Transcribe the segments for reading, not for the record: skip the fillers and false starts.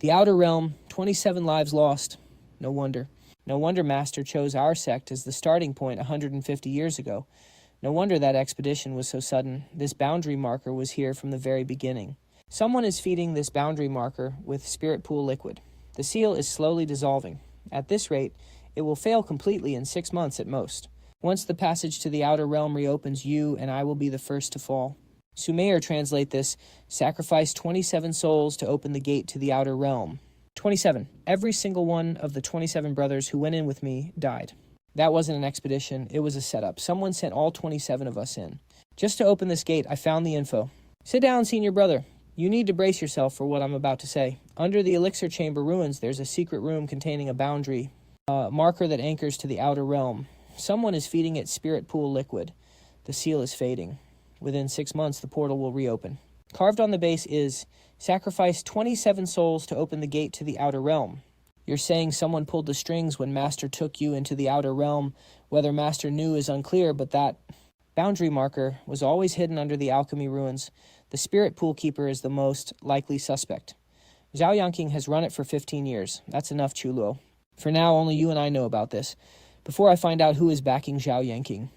The outer realm, 27 lives lost. No wonder. No wonder Master chose our sect as the starting point 150 years ago. No wonder that expedition was so sudden. This boundary marker was here from the very beginning. Someone is feeding this boundary marker with spirit pool liquid. The seal is slowly dissolving. At this rate, it will fail completely in 6 months at most. Once the passage to the outer realm reopens, you and I will be the first to fall. Sumer translate this, sacrifice 27 souls to open the gate to the outer realm. 27. Every single one of the 27 brothers who went in with me died. That wasn't an expedition, it was a setup. Someone sent all 27 of us in. Just to open this gate, I found the info. Sit down, senior brother. You need to brace yourself for what I'm about to say. Under the elixir chamber ruins, there's a secret room containing a boundary marker that anchors to the outer realm. Someone is feeding it spirit pool liquid. The seal is fading. Within 6 months, the portal will reopen. Carved on the base is, sacrifice 27 souls to open the gate to the outer realm. You're saying someone pulled the strings when Master took you into the outer realm. Whether Master knew is unclear, but that boundary marker was always hidden under the alchemy ruins. The spirit pool keeper is the most likely suspect. Zhao Yanqing has run it for 15 years. That's enough, Chuluo. For now, only you and I know about this. Before I find out who is backing Zhao Yanqing.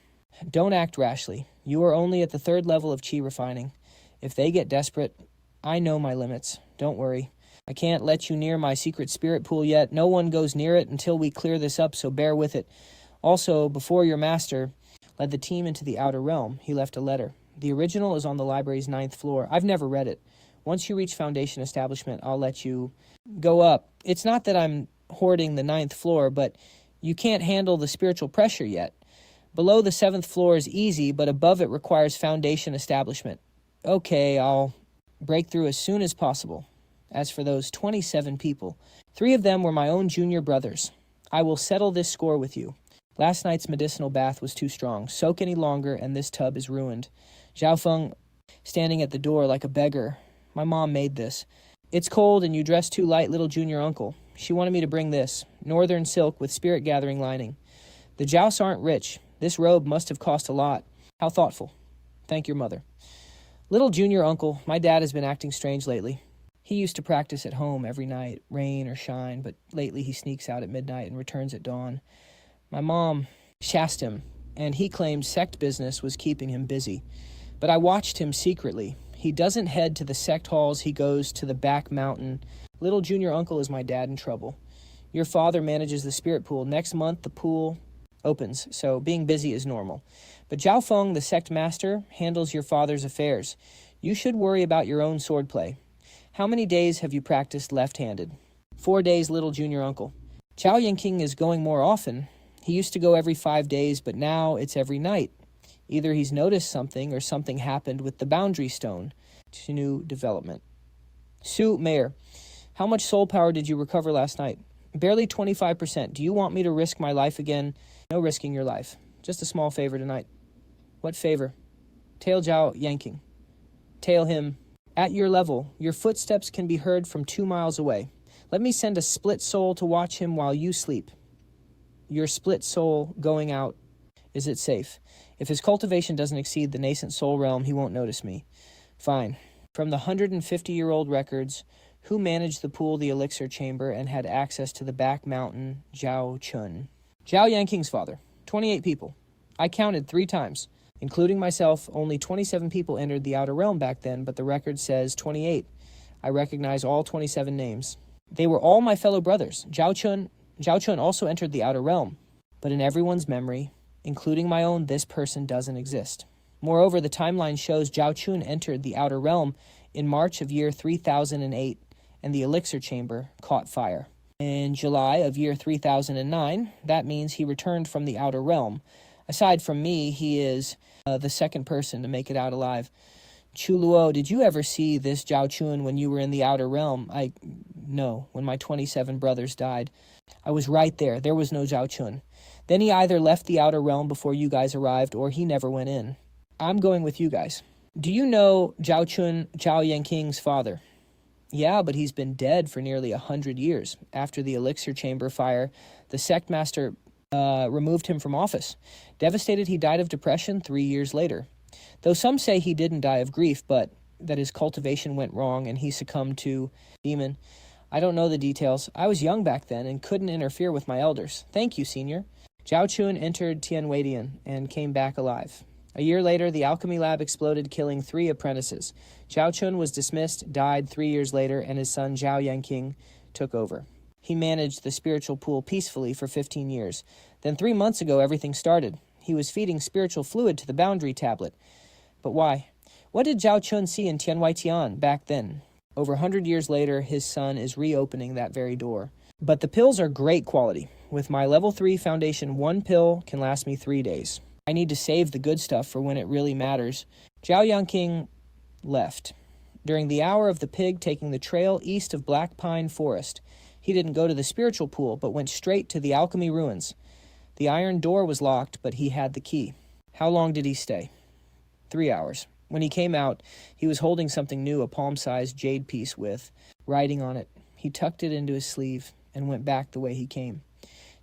Don't act rashly. You are only at the 3rd level of qi refining. If they get desperate, I know my limits. Don't worry. I can't let you near my secret spirit pool yet. No one goes near it until we clear this up, so bear with it. Also, before your master led the team into the outer realm, he left a letter. The original is on the library's 9th floor. I've never read it. Once you reach Foundation Establishment, I'll let you go up. It's not that I'm hoarding the 9th floor, but you can't handle the spiritual pressure yet. Below the 7th floor is easy, but above it requires Foundation Establishment. Okay, I'll break through as soon as possible. As for those 27 people, 3 of them were my own junior brothers. I will settle this score with you. Last night's medicinal bath was too strong. Soak any longer, and this tub is ruined. Zhao Feng, standing at the door like a beggar. My mom made this. It's cold, and you dress too light, little junior uncle. She wanted me to bring this. Northern silk with spirit gathering lining. The Jiaos aren't rich. This robe must have cost a lot. How thoughtful. Thank your mother. Little junior uncle, my dad has been acting strange lately. He used to practice at home every night, rain or shine, but lately he sneaks out at midnight and returns at dawn. My mom chassed him, and he claimed sect business was keeping him busy. But I watched him secretly. He doesn't head to the sect halls, he goes to the back mountain. Little junior uncle is my dad in trouble. Your father manages the spirit pool. Next month, the pool opens, so being busy is normal. But Zhao Feng, the sect master, handles your father's affairs. You should worry about your own swordplay. How many days have you practiced left-handed? 4 days, little junior uncle. Zhao Yanqing is going more often. He used to go every 5 days, but now it's every night. Either he's noticed something or something happened with the boundary stone. To new development. Su Mayor, how much soul power did you recover last night? Barely 25%. Do you want me to risk my life again? No risking your life. Just a small favor tonight. What favor? Tail Zhao Yanqing. Tail him. At your level, your footsteps can be heard from 2 miles away. Let me send a split soul to watch him while you sleep. Your split soul going out. Is it safe? If his cultivation doesn't exceed the nascent soul realm, he won't notice me. Fine. From the 150-year-old records, who managed the pool, the elixir chamber, and had access to the back mountain, Zhao Chun? Zhao Yanqing's father. 28 people. I counted 3 times. Including myself, only 27 people entered the outer realm back then, but the record says 28. I recognize all 27 names. They were all my fellow brothers. Zhao Chun also entered the outer realm. But in everyone's memory, including my own, this person doesn't exist. Moreover, the timeline shows Zhao Chun entered the outer realm in March of year 3008, and the elixir chamber caught fire. In July of year 3009, that means he returned from the outer realm. Aside from me, he is the second person to make it out alive. Chuluo, did you ever see this Zhao Chun when you were in the outer realm? No, when my 27 brothers died. I was right there. There was no Zhao Chun. Then he either left the outer realm before you guys arrived, or he never went in. I'm going with you guys. Do you know Zhao Chun, Zhao Yanqing's father? Yeah, but he's been dead for nearly 100 years. After the elixir chamber fire, the sect master removed him from office. Devastated, he died of depression 3 years later. Though some say he didn't die of grief, but that his cultivation went wrong and he succumbed to demon. I don't know the details. I was young back then and couldn't interfere with my elders. Thank you, Senior. Zhao Chun entered Tianwadian and came back alive. A year later, the alchemy lab exploded, killing 3 apprentices. Zhao Chun was dismissed, died 3 years later, and his son Zhao Yanqing took over. He managed the spiritual pool peacefully for 15 years. Then 3 months ago, everything started. He was feeding spiritual fluid to the boundary tablet. But why? What did Zhao Chun see in Tianwaitian back then? Over 100 years later, his son is reopening that very door. But the pills are great quality. With my level 3 foundation, 1 pill can last me 3 days. I need to save the good stuff for when it really matters. Zhao Yanqing left. During the hour of the pig taking the trail east of Black Pine Forest, he didn't go to the spiritual pool, but went straight to the alchemy ruins. The iron door was locked, but he had the key. How long did he stay? 3 hours. When he came out, he was holding something new, a palm-sized jade piece with writing on it. He tucked it into his sleeve and went back the way he came.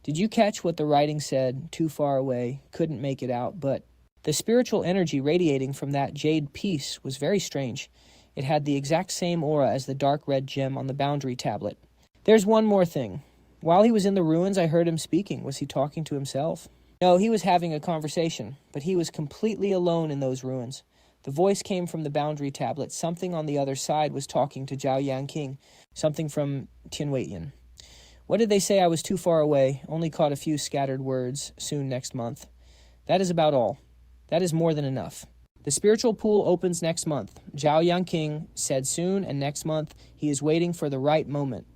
Did you catch what the writing said? Too far away, couldn't make it out, but the spiritual energy radiating from that jade piece was very strange. It had the exact same aura as the dark red gem on the boundary tablet. There's one more thing. While he was in the ruins, I heard him speaking. Was he talking to himself? No, he was having a conversation, but he was completely alone in those ruins. The voice came from the boundary tablet. Something on the other side was talking to Zhao Yanqing, something from Tianwatian. What did they say? I was too far away, only caught a few scattered words, soon next month. That is about all. That is more than enough. The spiritual pool opens next month. Zhao Yanqing said soon and next month he is waiting for the right moment,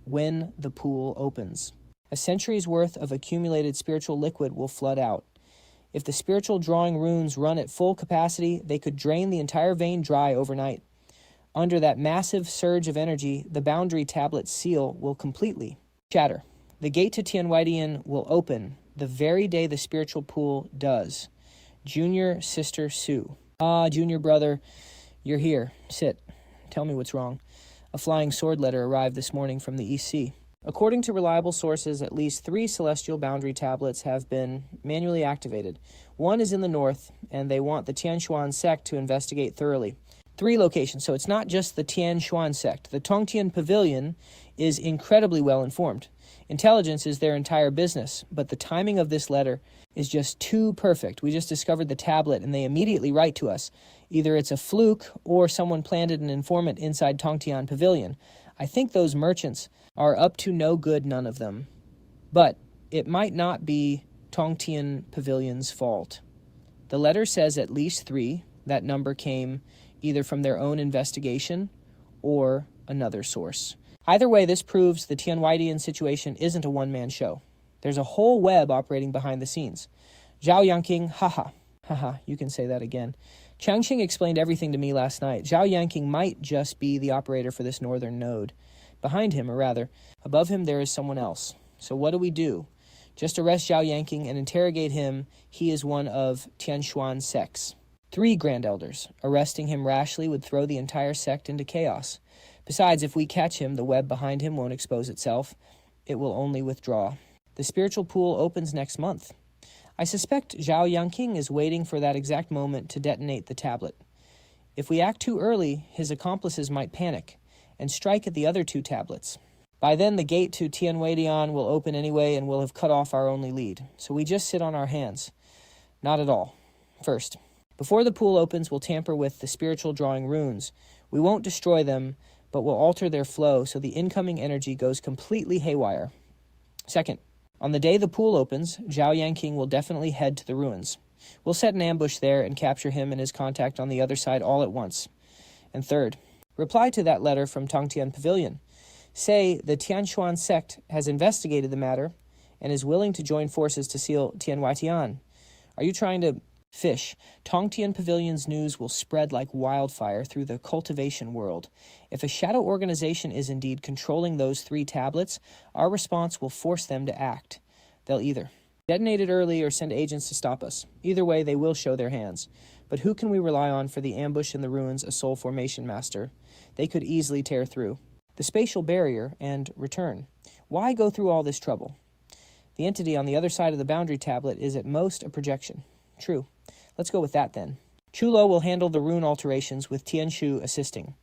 when the pool opens. A century's worth of accumulated spiritual liquid will flood out. If the spiritual drawing runes run at full capacity, they could drain the entire vein dry overnight. Under that massive surge of energy, the boundary tablet's seal will completely shatter. The gate to Tianwadian will open the very day the spiritual pool does. Junior Sister Sue. Ah, junior brother, you're here. Sit. Tell me what's wrong. A flying sword letter arrived this morning from the EC. According to reliable sources, at least 3 celestial boundary tablets have been manually activated. 1 is in the north, and they want the Tianshuan sect to investigate thoroughly. 3 locations, so it's not just the Tianshuan sect. The Tongtian Pavilion is incredibly well informed. Intelligence is their entire business, but the timing of this letter is just too perfect. We just discovered the tablet, and they immediately write to us. Either it's a fluke, or someone planted an informant inside Tongtian Pavilion. I think those merchants are up to no good, none of them. But it might not be Tongtian Pavilion's fault. The letter says at least 3. That number came either from their own investigation or another source. Either way, this proves the Tianwaidian situation isn't a one-man show. There's a whole web operating behind the scenes. Zhao Yanqing, haha, you can say that again. Changqing explained everything to me last night. Zhao Yanqing might just be the operator for this northern node. Behind him, or rather, above him there is someone else. So what do? Just arrest Zhao Yanqing and interrogate him. He is one of Tianshuan's sects. 3 Grand Elders. Arresting him rashly would throw the entire sect into chaos. Besides, if we catch him, the web behind him won't expose itself. It will only withdraw. The spiritual pool opens next month. I suspect Zhao Yanqing is waiting for that exact moment to detonate the tablet. If we act too early, his accomplices might panic and strike at the other 2 tablets. By then, the gate to Tianwadian will open anyway, and we'll have cut off our only lead. So we just sit on our hands. Not at all. First, before the pool opens, we'll tamper with the spiritual drawing runes. We won't destroy them, but we'll alter their flow so the incoming energy goes completely haywire. Second, on the day the pool opens, Zhao Yanqing will definitely head to the ruins. We'll set an ambush there and capture him and his contact on the other side all at once. And third, reply to that letter from Tongtian Pavilion. Say the Tianshuan sect has investigated the matter and is willing to join forces to seal Tianwaitian. Are you trying to fish? Tongtian Pavilion's news will spread like wildfire through the cultivation world. If a shadow organization is indeed controlling those 3 tablets, our response will force them to act. They'll either detonate it early or send agents to stop us. Either way, they will show their hands. But who can we rely on for the ambush in the ruins, a soul formation master? They could easily tear through the spatial barrier and return. Why go through all this trouble? The entity on the other side of the boundary tablet is at most a projection. True. Let's go with that then. Chulo will handle the rune alterations with Tianshu assisting.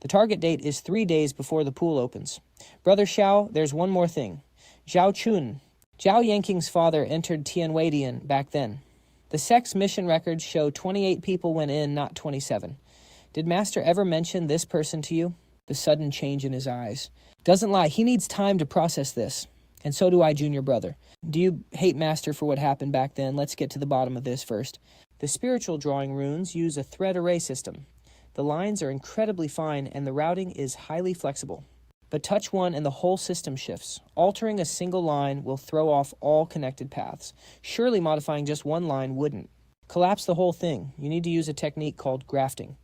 The target date is 3 days before the pool opens. Brother Xiao, there's one more thing. Zhao Chun, Zhao Yanking's father, entered Tianwadian back then. The sect's mission records show 28 people went in, not 27. Did Master ever mention this person to you? The sudden change in his eyes. Doesn't lie, he needs time to process this. And so do I, junior brother. Do you hate Master for what happened back then? Let's get to the bottom of this first. The spiritual drawing runes use a thread array system. The lines are incredibly fine and the routing is highly flexible. But touch one and the whole system shifts. Altering a single line will throw off all connected paths. Surely modifying just one line wouldn't. Collapse the whole thing. You need to use a technique called grafting.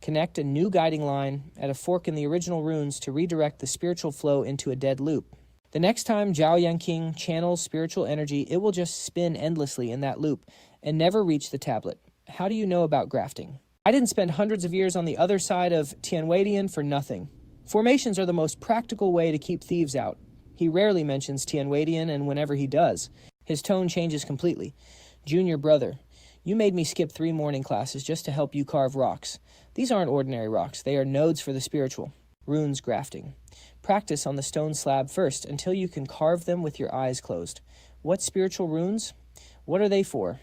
Connect a new guiding line at a fork in the original runes to redirect the spiritual flow into a dead loop. The next time Zhao Yanqing channels spiritual energy, it will just spin endlessly in that loop and never reach the tablet. How do you know about grafting? I didn't spend hundreds of years on the other side of Tianwadian for nothing. Formations are the most practical way to keep thieves out. He rarely mentions Tianwadian, and whenever he does, his tone changes completely. Junior brother, you made me skip 3 morning classes just to help you carve rocks. These aren't ordinary rocks. They are nodes for the spiritual. Runes grafting. Practice on the stone slab first until you can carve them with your eyes closed. What spiritual runes? What are they for?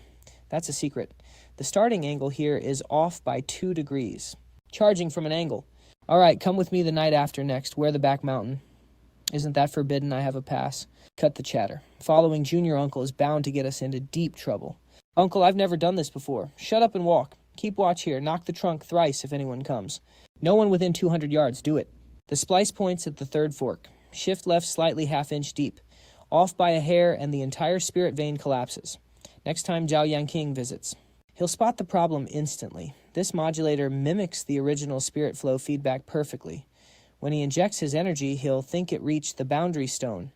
That's a secret. The starting angle here is off by 2 degrees. Charging from an angle. All right, come with me the night after next. Wear the back mountain. Isn't that forbidden? I have a pass. Cut the chatter. Following junior uncle is bound to get us into deep trouble. Uncle, I've never done this before. Shut up and walk. Keep watch here. Knock the trunk thrice if anyone comes. No one within 200 yards. Do it. The splice point's at the 3rd fork. Shift left slightly ½ inch deep. Off by a hair and the entire spirit vein collapses. Next time Zhao Yanqing visits. He'll spot the problem instantly. This modulator mimics the original spirit flow feedback perfectly. When he injects his energy, he'll think it reached the boundary stone.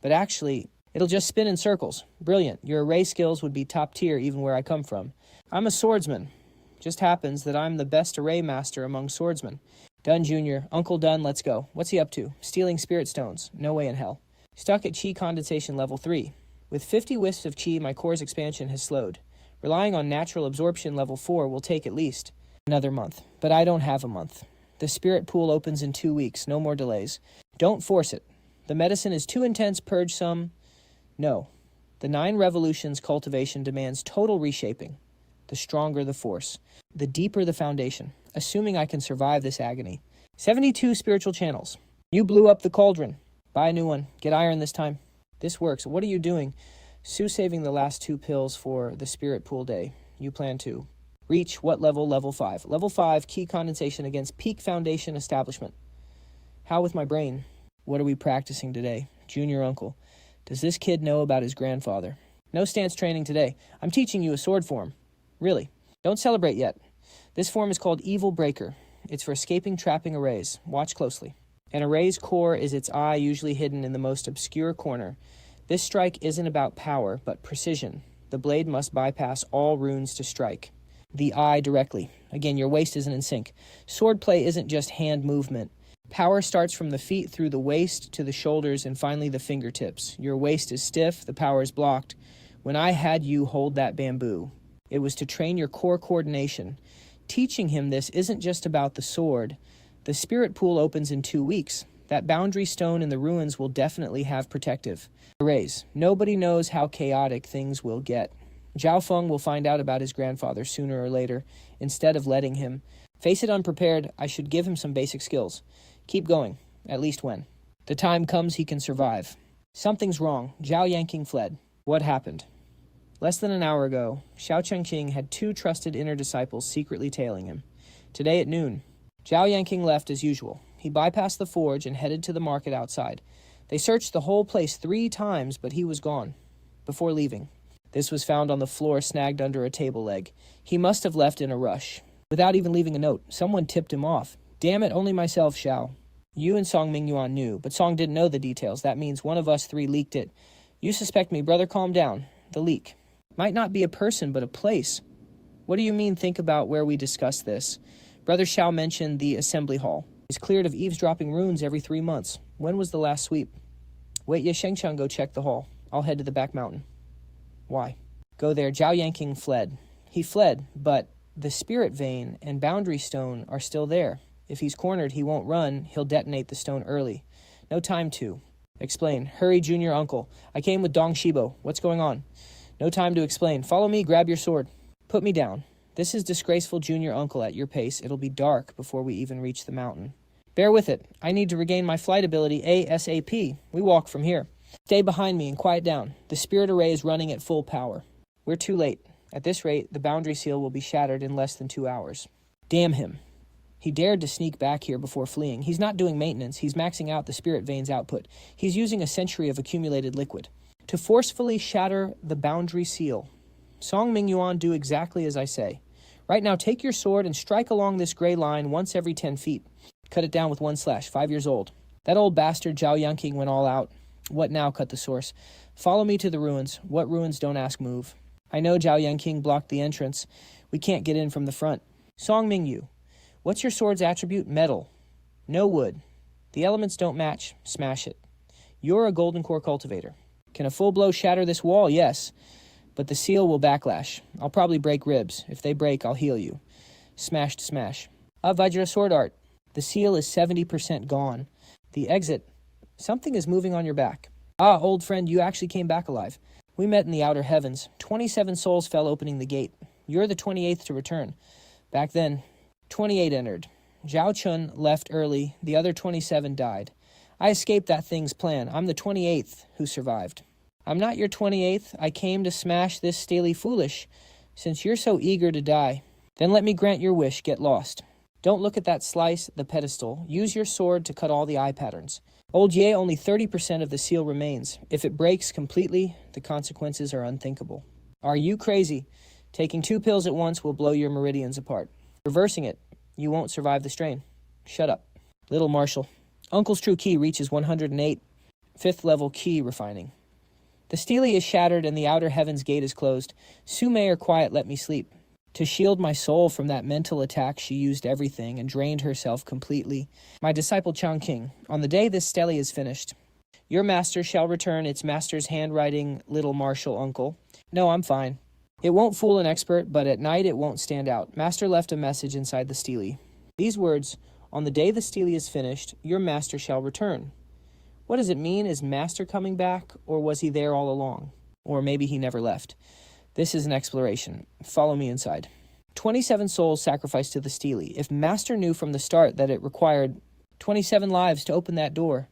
But actually, it'll just spin in circles. Brilliant. Your array skills would be top tier even where I come from. I'm a swordsman. Just happens that I'm the best array master among swordsmen. Done, Junior. Uncle done, let's go. What's he up to? Stealing spirit stones. No way in hell. Stuck at chi condensation level 3. With 50 wisps of chi, my core's expansion has slowed. Relying on natural absorption level 4 will take at least another month. But I don't have a month. The spirit pool opens in 2 weeks. No more delays. Don't force it. The medicine is too intense. Purge some. No. The 9 revolutions cultivation demands total reshaping. The stronger the force. The deeper the foundation. Assuming I can survive this agony. 72 spiritual channels. You blew up the cauldron. Buy a new one. Get iron this time. This works. What are you doing? Sue saving the last 2 pills for the spirit pool day. You plan to. Reach what level? Level 5. Level 5, key condensation against peak foundation establishment. How with my brain? What are we practicing today? Junior uncle. Does this kid know about his grandfather? No stance training today. I'm teaching you a sword form. Really. Don't celebrate yet. This form is called Evil Breaker. It's for escaping trapping arrays. Watch closely. An array's core is its eye, usually hidden in the most obscure corner. This strike isn't about power, but precision. The blade must bypass all runes to strike. The eye directly. Again, your waist isn't in sync. Swordplay isn't just hand movement. Power starts from the feet through the waist to the shoulders and finally the fingertips. Your waist is stiff, the power is blocked. When I had you hold that bamboo, it was to train your core coordination. Teaching him this isn't just about the sword. The spirit pool opens in 2 weeks. That boundary stone in the ruins will definitely have protective arrays. Nobody knows how chaotic things will get. Zhao Feng will find out about his grandfather sooner or later. Instead of letting him face it unprepared, I should give him some basic skills. Keep going, at least when the time comes he can survive. Something's wrong. Zhao Yanqing fled. What happened? Less than an hour ago, Xiao Chengqing had 2 trusted inner disciples secretly tailing him. Today at noon, Zhao Yanqing left as usual. He bypassed the forge and headed to the market outside. They searched the whole place 3 times, but he was gone. Before leaving, this was found on the floor snagged under a table leg. He must have left in a rush. Without even leaving a note, someone tipped him off. Damn it, only myself, Xiao. You and Song Mingyuan knew, but Song didn't know the details. That means one of us 3 leaked it. You suspect me, brother, calm down. The leak. Might not be a person, but a place. What do you mean, think about where we discussed this? Brother Xiao mentioned the assembly hall. It's cleared of eavesdropping runes every 3 months. When was the last sweep? Wait, Shengchang go check the hall. I'll head to the back mountain. Why? Go there. Zhao Yanqing fled. He fled, but the spirit vein and boundary stone are still there. If he's cornered, he won't run. He'll detonate the stone early. No time to. Explain. Hurry, junior uncle. I came with Dong Shibo. What's going on? No time to explain. Follow me, grab your sword. Put me down. This is disgraceful, junior uncle. At your pace, it'll be dark before we even reach the mountain. Bear with it. I need to regain my flight ability ASAP. We walk from here. Stay behind me and quiet down. The spirit array is running at full power. We're too late. At this rate, the boundary seal will be shattered in less than 2 hours. Damn him. He dared to sneak back here before fleeing. He's not doing maintenance. He's maxing out the spirit veins output. He's using a century of accumulated liquid to forcefully shatter the boundary seal. Song Mingyuan, do exactly as I say. Right now, take your sword and strike along this gray line once every 10 feet. Cut it down with 1 slash, 5 years old. That old bastard Zhao Yangqing went all out. What now? Cut the source. Follow me to the ruins. What ruins? Don't ask, move. I know Zhao Yangqing blocked the entrance. We can't get in from the front. Song Mingyu, what's your sword's attribute? Metal. No wood. The elements don't match. Smash it. You're a golden core cultivator. Can a full blow shatter this wall? Yes. But the seal will backlash. I'll probably break ribs. If they break, I'll heal you. Smash to smash. Vajra sword art. The seal is 70% gone. The exit. Something is moving on your back. Ah, old friend, you actually came back alive. We met in the outer heavens. 27 souls fell opening the gate. You're the 28th to return. Back then, 28 entered. Zhao Chun left early. The other 27 died. I escaped that thing's plan. I'm the 28th who survived. I'm not your 28th. I came to smash this Staley foolish. Since you're so eager to die, then let me grant your wish. Get lost. Don't look at that slice, the pedestal. Use your sword to cut all the eye patterns. Old Ye, only 30% of the seal remains. If it breaks completely, the consequences are unthinkable. Are you crazy? Taking 2 pills at once will blow your meridians apart. Reversing it, you won't survive the strain. Shut up. Little Marshal. Uncle's true key reaches 108. 5th level key refining. The Steely is shattered and the outer heaven's gate is closed. Sume are quiet, let me sleep. To shield my soul from that mental attack, she used everything and drained herself completely. My disciple Chongqing, on the day this stele is finished, your master shall return its master's handwriting, little Marshal uncle. No, I'm fine. It won't fool an expert, but at night it won't stand out. Master left a message inside the stele. These words, on the day the stele is finished, your master shall return. What does it mean? Is master coming back, or was he there all along? Or maybe he never left. This is an exploration. Follow me inside. 27 souls sacrificed to the stele. If Master knew from the start that it required 27 lives to open that door.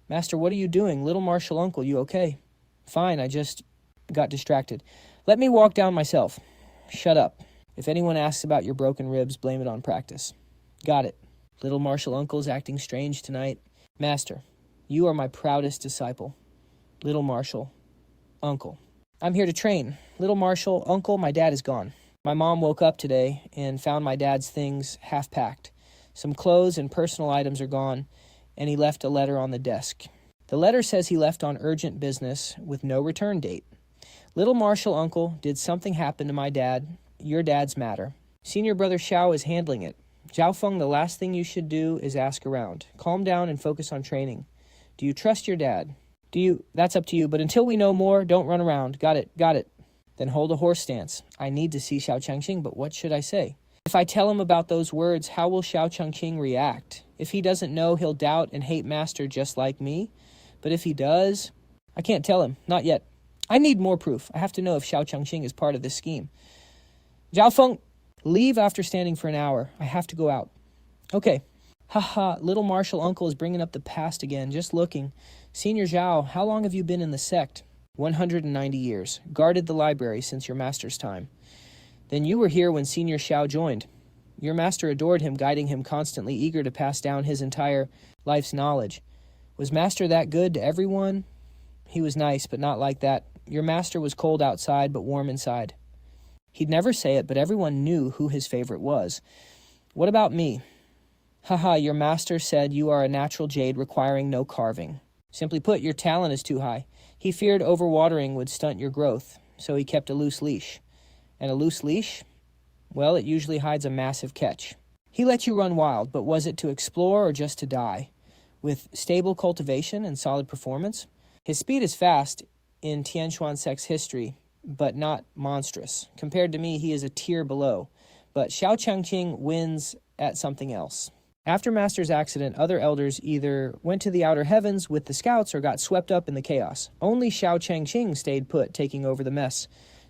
Master, what are you doing? Little Marshal uncle, you okay? Fine, I just got distracted. Let me walk down myself. Shut up. If anyone asks about your broken ribs, blame it on practice. Got it. Little Marshal uncle's acting strange tonight. Master, you are my proudest disciple. Little Marshal uncle. I'm here to train. Little Marshal, uncle, my dad is gone. My mom woke up today and found my dad's things half-packed. Some clothes and personal items are gone, and he left a letter on the desk. The letter says he left on urgent business with no return date. Little Marshal, uncle, did something happen to my dad? Your dad's matter. Senior brother Xiao is handling it. Zhao Feng, the last thing you should do is ask around. Calm down and focus on training. Do you trust your dad? That's up to you, but until we know more, don't run around. Got it. Then hold a horse stance. I need to see Xiao Changqing, but what should I say? If I tell him about those words, how will Xiao Changqing react? If he doesn't know, he'll doubt and hate Master just like me. But if he does, I can't tell him. Not yet. I need more proof. I have to know if Xiao Changqing is part of this scheme. Zhao Feng, leave after standing for an hour. I have to go out. Okay. Haha, Little Marshal uncle is bringing up the past again, just looking. Senior Zhao, how long have you been in the sect? 190 years. Guarded the library since your master's time. Then you were here when Senior Xiao joined. Your master adored him, guiding him constantly, eager to pass down his entire life's knowledge. Was Master that good to everyone? He was nice, but not like that. Your master was cold outside, but warm inside. He'd never say it, but everyone knew who his favorite was. What about me? Haha, your master said you are a natural jade requiring no carving. Simply put, your talent is too high. He feared overwatering would stunt your growth, so he kept a loose leash. And a loose leash? Well, it usually hides a massive catch. He let you run wild, but was it to explore or just to die? With stable cultivation and solid performance? His speed is fast in Tianxuan sect's history, but not monstrous. Compared to me, he is a tier below. But Xiao Changqing wins at something else. After Master's accident, other elders either went to the outer heavens with the scouts or got swept up in the chaos. Only Xiao Changqing stayed put, taking over the mess.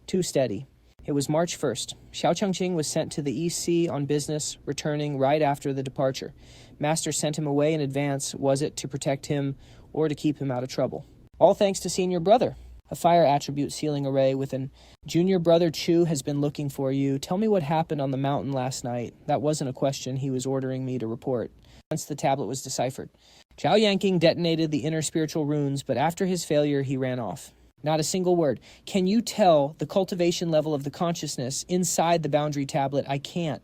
Too steady. It was March 1st. Xiao Changqing was sent to the East Sea on business, returning right after the departure. Master sent him away in advance. Was it to protect him or to keep him out of trouble? All thanks to Senior Brother. A fire attribute sealing array with an Junior Brother Chu has been looking for you. Tell me what happened on the mountain last night. That wasn't a question he was ordering me to report. Once the tablet was deciphered. Zhao Yanqing detonated the inner spiritual runes, but after his failure, he ran off. Not a single word. Can you tell the cultivation level of the consciousness inside the boundary tablet? I can't.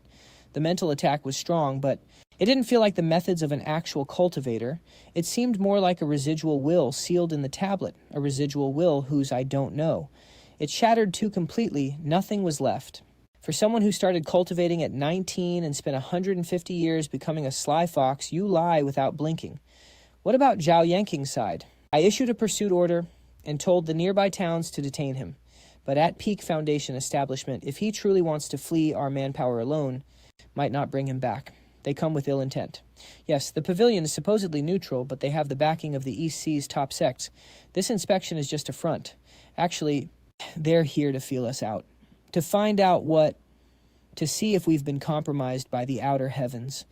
The mental attack was strong, but it didn't feel like the methods of an actual cultivator. It seemed more like a residual will sealed in the tablet, a residual will whose I don't know. It shattered too completely, nothing was left. For someone who started cultivating at 19 and spent 150 years becoming a sly fox, you lie without blinking. What about Zhao Yanqing's side? I issued a pursuit order and told the nearby towns to detain him. But at Peak Foundation establishment, if he truly wants to flee, our manpower alone might not bring him back. They come with ill intent. Yes, the pavilion is supposedly neutral, but they have the backing of the East Sea's top sects. This inspection is just a front. Actually, they're here to feel us out. To find out to see if we've been compromised by the outer heavens.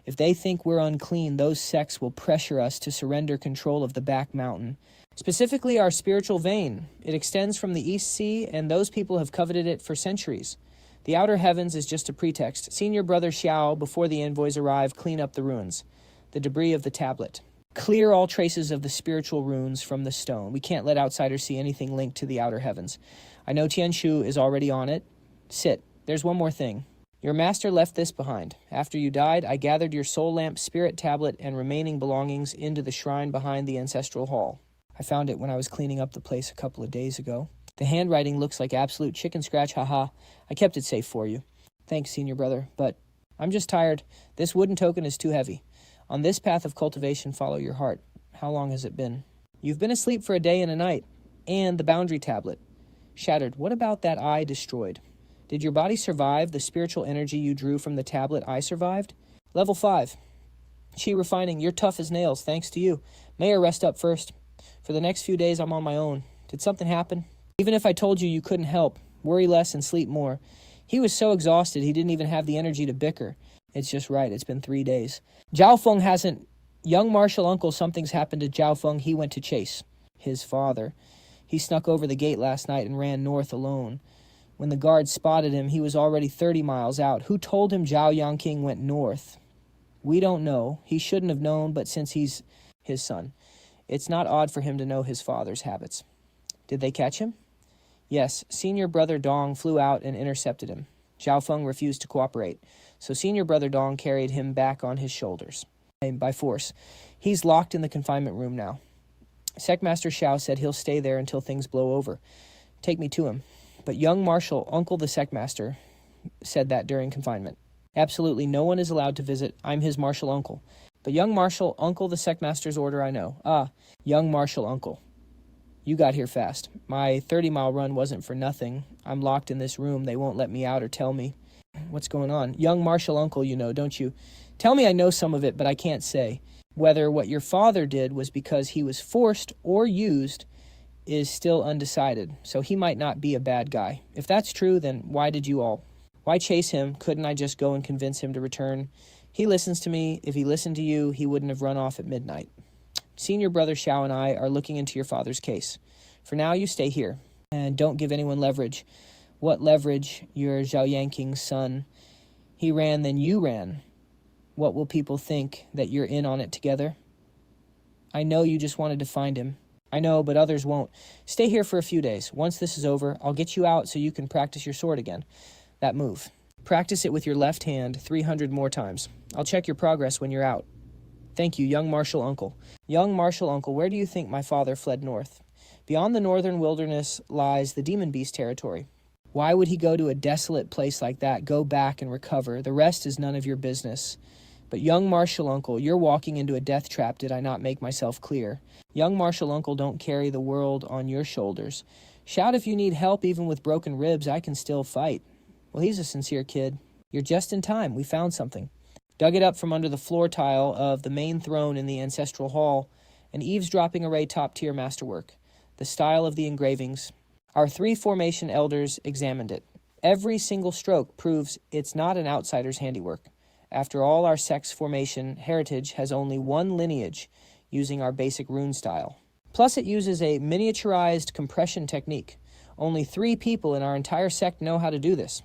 If they think we're unclean, those sects will pressure us to surrender control of the back mountain. Specifically our spiritual vein. It extends from the East Sea, and those people have coveted it for centuries. The outer heavens is just a pretext. Senior Brother Xiao, before the envoys arrive, clean up the ruins. The debris of the tablet. Clear all traces of the spiritual runes from the stone. We can't let outsiders see anything linked to the outer heavens. I know Tianshu is already on it. Sit. There's one more thing. Your master left this behind. After you died, I gathered your soul lamp, spirit tablet, and remaining belongings into the shrine behind the ancestral hall. I found it when I was cleaning up the place a couple of days ago. The handwriting looks like absolute chicken scratch, haha. I kept it safe for you. Thanks, Senior Brother, but I'm just tired. This wooden token is too heavy. On this path of cultivation, follow your heart. How long has it been? You've been asleep for a day and a night. And the boundary tablet. Shattered. What about that eye destroyed? Did your body survive the spiritual energy you drew from the tablet I survived? Level 5. Chi refining. You're tough as nails, thanks to you. Mayor, rest up first. For the next few days, I'm on my own. Did something happen? Even if I told you couldn't help, worry less and sleep more. He was so exhausted he didn't even have the energy to bicker. It's just right, it's been 3 days. Zhao Feng hasn't... Young martial uncle, something's happened to Zhao Feng. He went to chase. His father. He snuck over the gate last night and ran north alone. When the guards spotted him, he was already 30 miles out. Who told him Zhao Yanqing went north? We don't know. He shouldn't have known, but since he's his son, it's not odd for him to know his father's habits. Did they catch him? Yes, Senior Brother Dong flew out and intercepted him. Zhao Feng refused to cooperate, so Senior Brother Dong carried him back on his shoulders. By force. He's locked in the confinement room now. Sectmaster Xiao said he'll stay there until things blow over. Take me to him. But young Marshal, Uncle the Sectmaster, said that during confinement. Absolutely no one is allowed to visit. I'm his Marshal Uncle. But young Marshal, Uncle the Sectmaster's order I know. Ah, young Marshal Uncle. You got here fast. My 30-mile run wasn't for nothing. I'm locked in this room. They won't let me out or tell me. What's going on? Young Marshal Uncle, you know, don't you? Tell me I know some of it, but I can't say. Whether what your father did was because he was forced or used is still undecided, so he might not be a bad guy. If that's true, then why chase him? Couldn't I just go and convince him to return? He listens to me. If he listened to you, he wouldn't have run off at midnight. Senior Brother Xiao and I are looking into your father's case. For now, you stay here, and don't give anyone leverage. What leverage? You're Zhao Yanqing's son. He ran, then you ran. What will people think, that you're in on it together? I know you just wanted to find him. I know, but others won't. Stay here for a few days. Once this is over, I'll get you out so you can practice your sword again. That move. Practice it with your left hand 300 more times. I'll check your progress when you're out. Thank you, young Marshal Uncle. Young Marshal Uncle, where do you think my father fled north? Beyond the northern wilderness lies the demon beast territory. Why would he go to a desolate place like that? Go back and recover. The rest is none of your business. But young Marshal Uncle, you're walking into a death trap, did I not make myself clear? Young Marshal Uncle, don't carry the world on your shoulders. Shout if you need help, even with broken ribs, I can still fight. Well, he's a sincere kid. You're just in time. We found something. dug it up from under the floor tile of the main throne in the ancestral hall, an eavesdropping array top-tier masterwork, the style of the engravings. Our 3 formation elders examined it. Every single stroke proves it's not an outsider's handiwork. After all, our sect's formation heritage has only one lineage, using our basic rune style. Plus, it uses a miniaturized compression technique. Only 3 people in our entire sect know how to do this.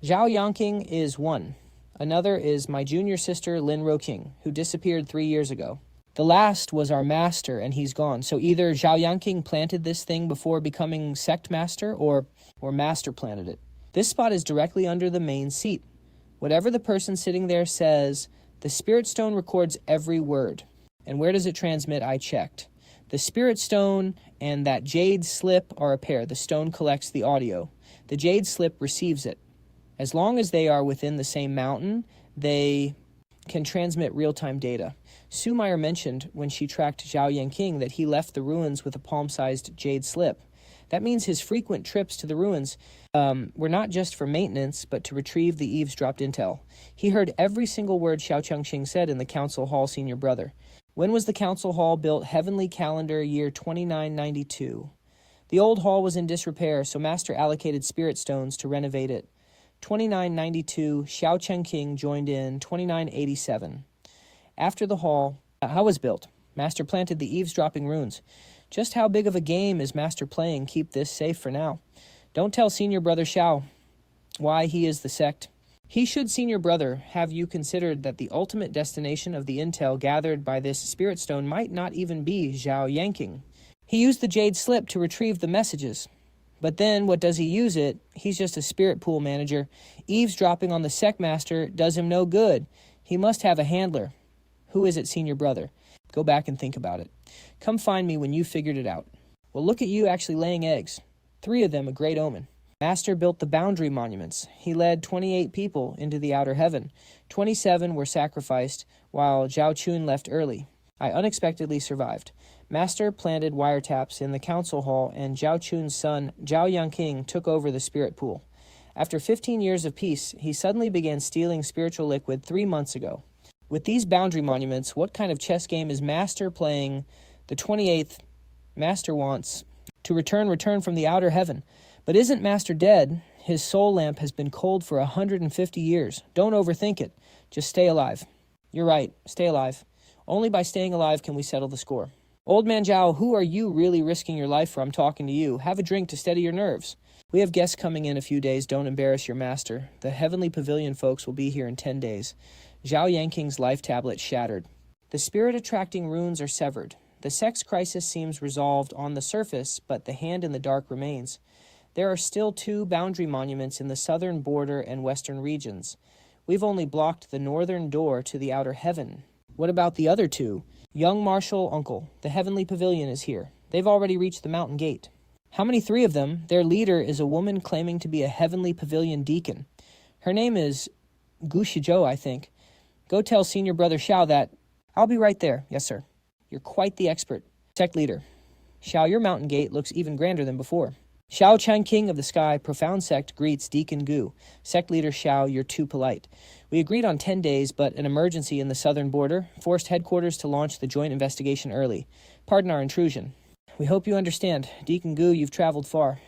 Xianxia is one. Another is my junior sister, Lin Roking, who disappeared 3 years ago. The last was our master, and he's gone. So either Xianxia planted this thing before becoming sect master, or master planted it. This spot is directly under the main seat. Whatever the person sitting there says, the spirit stone records every word. And where does it transmit? I checked. The spirit stone and that jade slip are a pair. The stone collects the audio. The jade slip receives it. As long as they are within the same mountain, they can transmit real-time data. Sue Meyer mentioned when she tracked Xianxia that he left the ruins with a palm-sized jade slip. That means his frequent trips to the ruins were not just for maintenance, but to retrieve the eavesdropped intel. He heard every single word Xianxia said in the council hall, senior brother. When was the council hall built? Heavenly calendar year 2992. The old hall was in disrepair, so Master allocated spirit stones to renovate it. 2992, Xianxia joined in 2987. After the hall, how was built? Master planted the eavesdropping runes. Just how big of a game is Master playing? Keep this safe for now. Don't tell senior brother Xiao why he is the sect. He should, senior brother, have you considered that the ultimate destination of the intel gathered by this spirit stone might not even be Xianxia. He used the jade slip to retrieve the messages. But then, what does he use it? He's just a spirit pool manager. Eavesdropping on the sect master does him no good. He must have a handler. Who is it, senior brother? Go back and think about it. Come find me when you figured it out. Well, look at you actually laying eggs. 3 of them a great omen. Master built the boundary monuments. He led 28 people into the outer heaven. 27 were sacrificed, while Zhao Chun left early. I unexpectedly survived. Master planted wiretaps in the council hall, and Zhao Chun's son, Xianxia, took over the spirit pool. After 15 years of peace, he suddenly began stealing spiritual liquid 3 months ago. With these boundary monuments, what kind of chess game is Master playing? The 28th, Master wants to return from the outer heaven. But isn't Master dead? His soul lamp has been cold for 150 years. Don't overthink it. Just stay alive. You're right, stay alive. Only by staying alive can we settle the score. Old man Zhao, who are you really risking your life for? I'm talking to you. Have a drink to steady your nerves. We have guests coming in a few days. Don't embarrass your master. The Heavenly Pavilion folks will be here in 10 days. Xianxia's life tablet shattered. The spirit-attracting runes are severed. The sex crisis seems resolved on the surface, but the hand in the dark remains. There are still 2 boundary monuments in the southern border and western regions. We've only blocked the northern door to the outer heaven. What about the other 2? Young Marshal Uncle, the Heavenly Pavilion is here. They've already reached the mountain gate. How many 3 of them? Their leader is a woman claiming to be a Heavenly Pavilion deacon. Her name is Gu Shizhou, I think. Go tell senior brother Xiao that. I'll be right there. Yes, sir. You're quite the expert. Sect leader. Xiao, your mountain gate looks even grander than before. Xiao Chan, King of the Sky, Profound Sect, greets Deacon Gu. Sect leader Xiao, you're too polite. We agreed on 10 days, but an emergency in the southern border forced headquarters to launch the joint investigation early. Pardon our intrusion. We hope you understand. Deacon Gu, you've traveled far.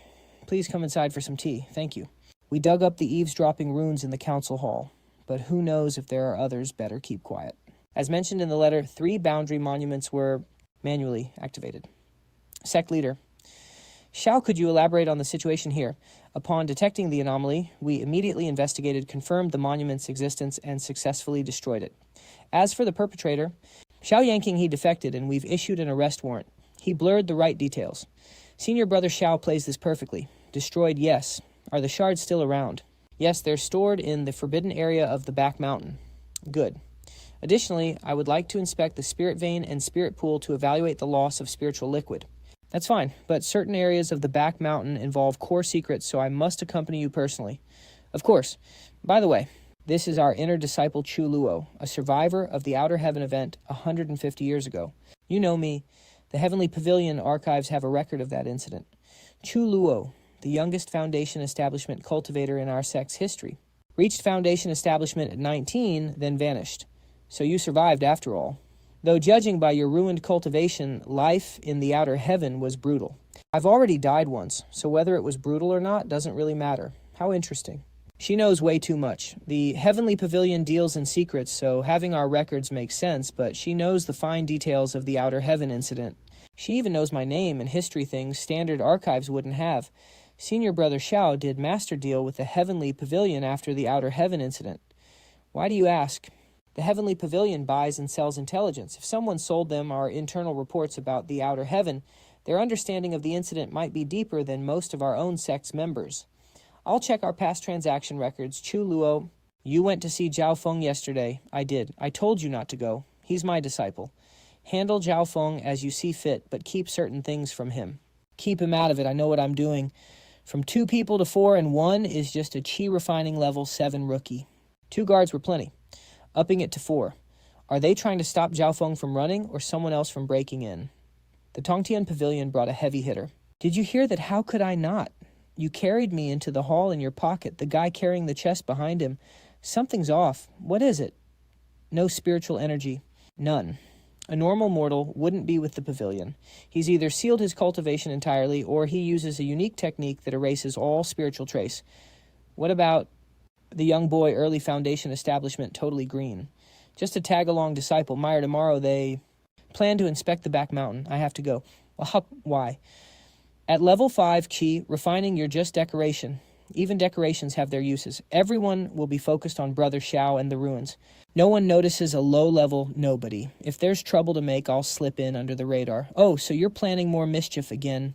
Please come inside for some tea. Thank you. We dug up the eavesdropping runes in the council hall, but who knows if there are others. Better keep quiet. As mentioned in the letter, 3 boundary monuments were manually activated. Sect leader. Xiao, could you elaborate on the situation here? Upon detecting the anomaly, we immediately investigated, confirmed the monument's existence, and successfully destroyed it. As for the perpetrator, Xianxia, he defected, and we've issued an arrest warrant. He blurred the right details. Senior brother Xiao plays this perfectly. Destroyed, yes. Are the shards still around? Yes, they're stored in the forbidden area of the back mountain. Good. Additionally, I would like to inspect the spirit vein and spirit pool to evaluate the loss of spiritual liquid. That's fine, but certain areas of the back mountain involve core secrets, so I must accompany you personally. Of course. By the way, this is our inner disciple Chu Luo, a survivor of the Outer Heaven event 150 years ago. You know me. The Heavenly Pavilion archives have a record of that incident. Chu Luo, the youngest foundation establishment cultivator in our sect's history. Reached Foundation establishment at 19, then vanished. So you survived after all. Though judging by your ruined cultivation, life in the outer heaven was brutal. I've already died once, so whether it was brutal or not doesn't really matter. How interesting. She knows way too much. The Heavenly Pavilion deals in secrets, so having our records makes sense, but she knows the fine details of the Outer Heaven incident. She even knows my name and history things standard archives wouldn't have. Senior Brother Xiao did master deal with the Heavenly Pavilion after the Outer Heaven incident. Why do you ask? The Heavenly Pavilion buys and sells intelligence. If someone sold them our internal reports about the Outer Heaven, their understanding of the incident might be deeper than most of our own sect's members. I'll check our past transaction records. Chu Luo, you went to see Zhao Feng yesterday. I did. I told you not to go. He's my disciple. Handle Zhao Feng as you see fit, but keep certain things from him. Keep him out of it. I know what I'm doing. From 2 people to 4 and 1 is just a chi refining level 7 rookie. 2 guards were plenty. Upping it to 4. Are they trying to stop Zhao Feng from running or someone else from breaking in? The Tongtian Pavilion brought a heavy hitter. Did you hear that? How could I not? You carried me into the hall in your pocket, the guy carrying the chest behind him. Something's off. What is it? No spiritual energy. None. A normal mortal wouldn't be with the pavilion. He's either sealed his cultivation entirely, or he uses a unique technique that erases all spiritual trace. What about the young boy early Foundation establishment totally green? Just a tag-along disciple. Meyer, tomorrow they plan to inspect the back mountain. I have to go. Well, why? At level 5, Qi, refining your just decoration. Even decorations have their uses. Everyone will be focused on Brother Xiao and the ruins. No one notices a low-level nobody. If there's trouble to make, I'll slip in under the radar. Oh, so you're planning more mischief again.